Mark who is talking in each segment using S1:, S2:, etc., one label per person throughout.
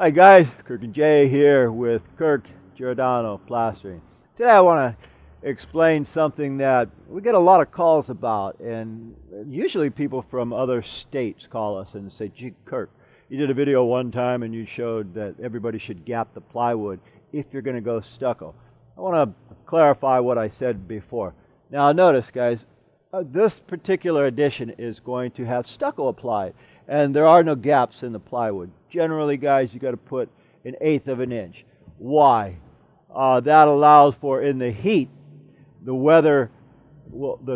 S1: Hi guys, Kirk and Jay here with Kirk, Giordano, Plastering. Today I want to explain something that we get a lot of calls about, and usually people from other states call us and say, gee, Kirk, you did a video one time and you showed that everybody should gap the plywood if you're going to go stucco. I want to clarify what I said before. Now notice guys, this particular edition is going to have stucco applied, and there are no gaps in the plywood. Generally, guys, you got to put 1/8 of an inch. Why? That allows for, in the heat, the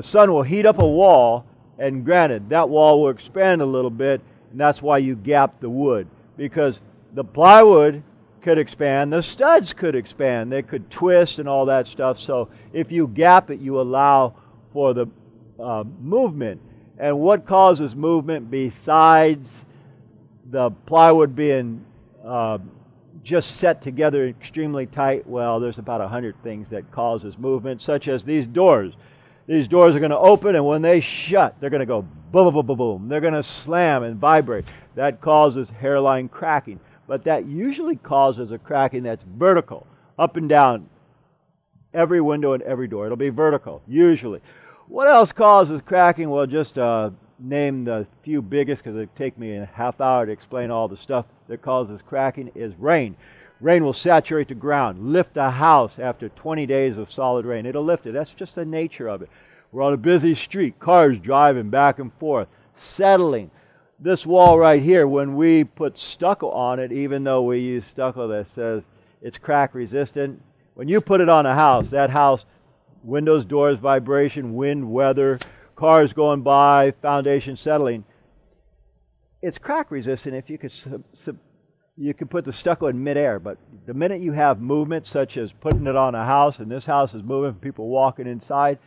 S1: sun will heat up a wall, and granted, that wall will expand a little bit, and that's why you gap the wood, because the plywood could expand, the studs could expand, they could twist and all that stuff. So if you gap it, you allow for the movement. And what causes movement besides the plywood being just set together extremely tight? Well, there's about 100 things that causes movement, such as these doors. These doors are going to open, and when they shut, they're going to go boom, boom, boom, boom. They're going to slam and vibrate. That causes hairline cracking. But that usually causes a cracking that's vertical, up and down, every window and every door. It'll be vertical, usually. What else causes cracking? Well, just name the few biggest, because it'd take me a half hour to explain all the stuff that causes cracking, is rain. Rain will saturate the ground, lift a house after 20 days of solid rain. It'll lift it. That's just the nature of it. We're on a busy street, cars driving back and forth, settling. This wall right here, when we put stucco on it, even though we use stucco that says it's crack resistant, when you put it on a house, that house, windows, doors, vibration, wind, weather, cars going by, foundation settling, it's crack resistant if you could you could put the stucco in midair. But the minute you have movement, such as putting it on a house, and this house is moving, people walking inside,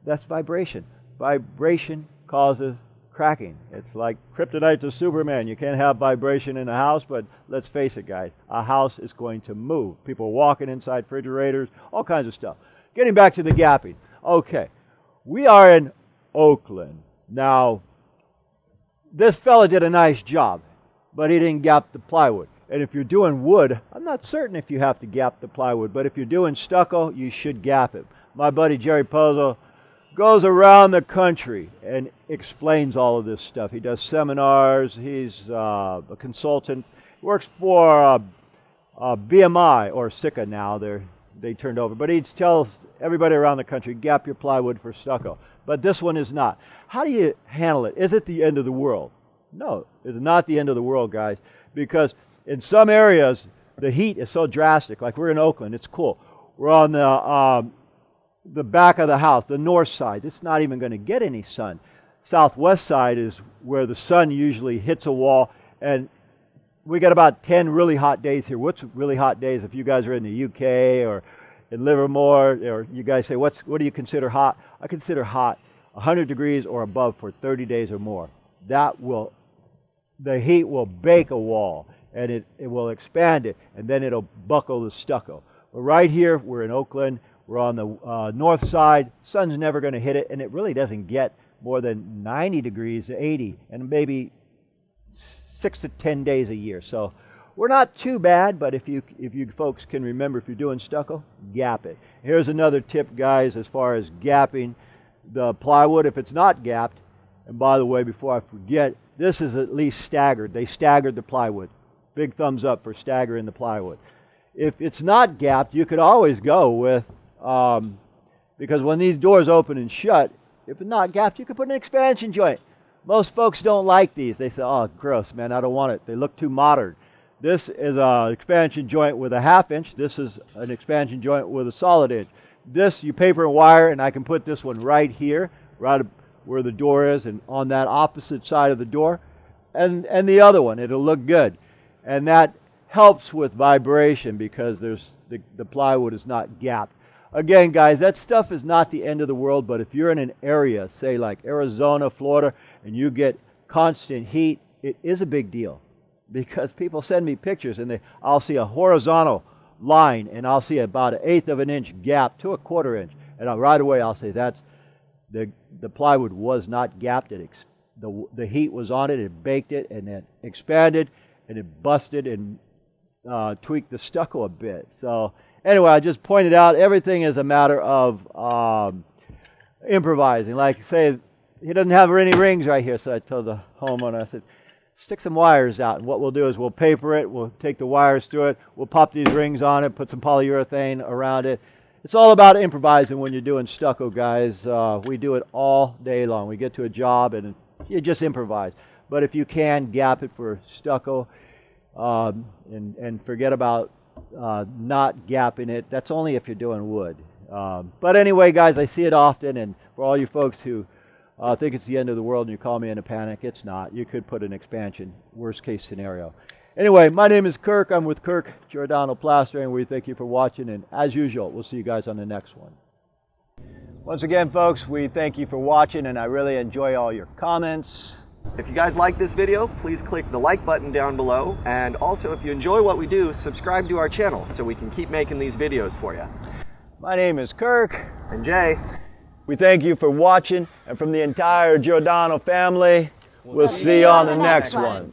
S1: that's vibration. Vibration causes cracking. It's like kryptonite to Superman. You can't have vibration in a house, but let's face it, guys, a house is going to move. People walking inside refrigerators, all kinds of stuff. Getting back to the gapping. Okay, we are in Oakland. Now, this fella did a nice job, but he didn't gap the plywood. And if you're doing wood, I'm not certain if you have to gap the plywood, but if you're doing stucco, you should gap it. My buddy Jerry Pozo goes around the country and explains all of this stuff. He does seminars. He's a consultant. Works for BMI, or Sika now. They turned over. But he tells everybody around the country, gap your plywood for stucco. But this one is not. How do you handle it? Is it the end of the world? No, it's not the end of the world, guys, because in some areas, the heat is so drastic. Like we're in Oakland. It's cool. We're on the back of the house, the north side. It's not even going to get any sun. Southwest side is where the sun usually hits a wall, and we got about 10 really hot days here. What's really hot days? If you guys are in the UK or in Livermore, or you guys say, what do you consider hot? I consider hot 100 degrees or above for 30 days or more. The heat will bake a wall, and it will expand it, and then it'll buckle the stucco. But right here, we're in Oakland. We're on the north side. Sun's never going to hit it, and it really doesn't get more than 90 degrees, 80, and maybe 6 to 10 days a year. So we're not too bad, but if you folks can remember, if you're doing stucco, gap it. Here's another tip, guys, as far as gapping the plywood. If it's not gapped, and by the way, before I forget, this is at least staggered. They staggered the plywood. Big thumbs up for staggering the plywood. If it's not gapped, you could always go with, because when these doors open and shut, if it's not gapped, you could put an expansion joint. Most folks don't like these. They say, oh, gross, man, I don't want it. They look too modern. This is an expansion joint with a 1/2 inch. This is an expansion joint with a solid inch. This, you paper and wire, and I can put this one right here, right where the door is, and on that opposite side of the door, and the other one. It'll look good. And that helps with vibration because the plywood is not gapped. Again, guys, that stuff is not the end of the world, but if you're in an area, say like Arizona, Florida, and you get constant heat, it is a big deal. Because people send me pictures, and I'll see a horizontal line, and I'll see about 1/8 of an inch gap to 1/4 inch. And right away I'll say that's the plywood was not gapped. The heat was on it, it baked it, and it expanded, and it busted and tweak the stucco a bit. So anyway, I just pointed out everything is a matter of improvising. Like say, he doesn't have any rings right here, so I told the homeowner, I said, stick some wires out, and what we'll do is we'll paper it, we'll take the wires through it, we'll pop these rings on it, put some polyurethane around it. It's all about improvising when you're doing stucco, guys. We do it all day long. We get to a job and you just improvise. But if you can, gap it for stucco and forget about not gapping it. That's only if you're doing wood. But anyway, guys, I see it often, and for all you folks who think it's the end of the world and you call me in a panic, it's not. You could put an expansion, worst case scenario. Anyway, my name is Kirk. I'm with Kirk, Giordano Plastering. We thank you for watching, and as usual, we'll see you guys on the next one. Once again, folks, we thank you for watching, and I really enjoy all your comments.
S2: If you guys like this video, please click the like button down below, and also if you enjoy what we do, subscribe to our channel so we can keep making these videos for you.
S1: My name is Kirk.
S2: And Jay.
S1: We thank you for watching, and from the entire Giordano family, we'll see you on the next one.